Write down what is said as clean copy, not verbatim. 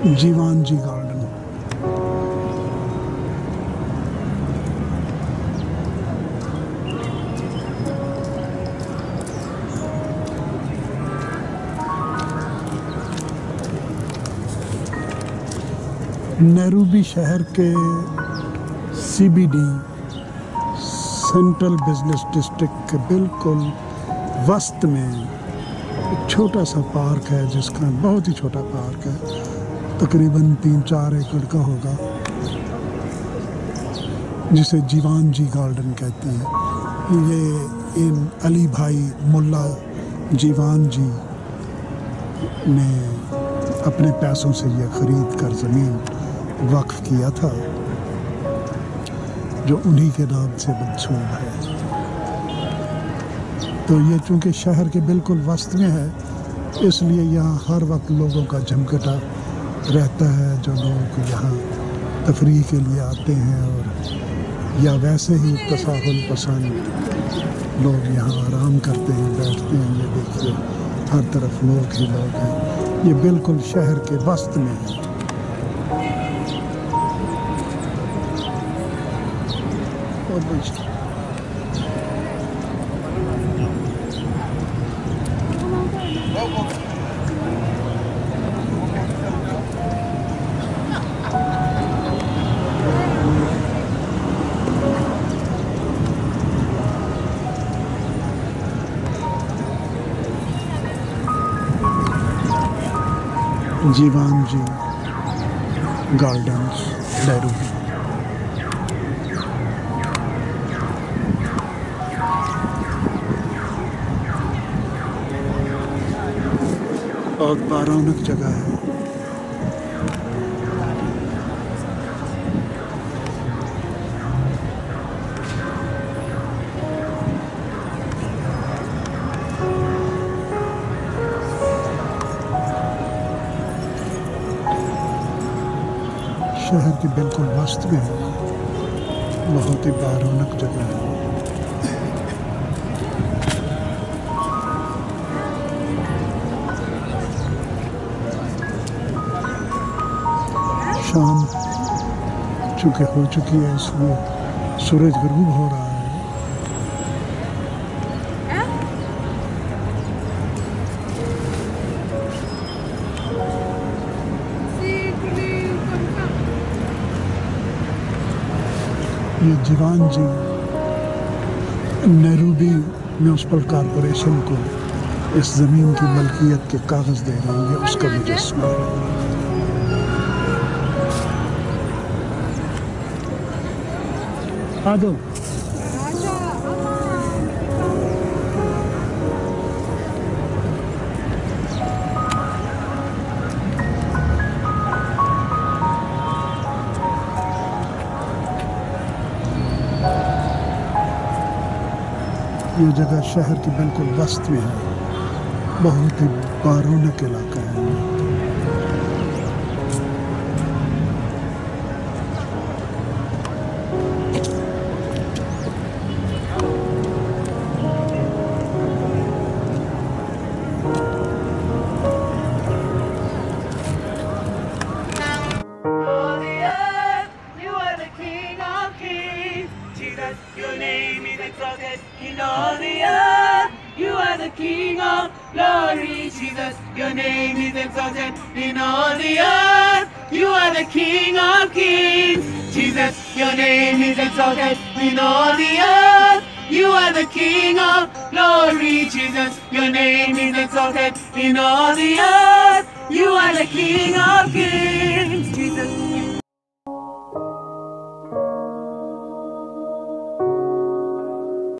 जीवान जी garden. Nairobi शहर के CBD central business district के बिल्कुल वस्त में एक छोटा सा पार्क है, जिसका बहुत ही छोटा पार्क है, तकरीबन 3-4 एकड़ का होगा, जिसे जीवान जी गार्डन कहते हैं। ये इन अली भाई मुल्ला जीवान जी ने अपने पैसों से ये खरीद कर ज़मीन वक्फ किया था, जो उन्हीं के नाम से मंसूब है। तो ये चूँकि शहर के बिल्कुल वस्त में है, इसलिए यहाँ हर वक्त लोगों का जमघटा रहता है। जो लोग यहाँ तफरीह के लिए आते हैं और या वैसे ही तसाहुल पसंद लोग यहाँ आराम करते हैं, बैठते हैं। ये देखिए हर तरफ लोग ही लोग हैं। ये बिल्कुल शहर के वस्त में है। जीवान जी गार्डन्स नैरोबी। बहुत बारौनक जगह है। शहर के बिल्कुल वस्त में है, बहुत ही बारौनक जगह है। शाम चूँकि हो चुकी है, इसलिए सूरज गरूब हो रहा है। ये जीवान जी नैरोबी म्यूनसिपल कॉरपोरेशन को इस ज़मीन की मलकियत के कागज़ दे रहे हैं। ये उसका मुजस्समा है। आ दो। ये जगह शहर के बिल्कुल वस्त में है, बहुत ही बारौनक इलाका है। Your name is exalted in all the earth. You are the King of glory, Jesus. Your name is exalted in all the earth. You are the King of kings, Jesus. Your name is exalted in all the earth. You are the King of glory, Jesus. Your name is exalted in all the earth. You are the King of kings, Jesus.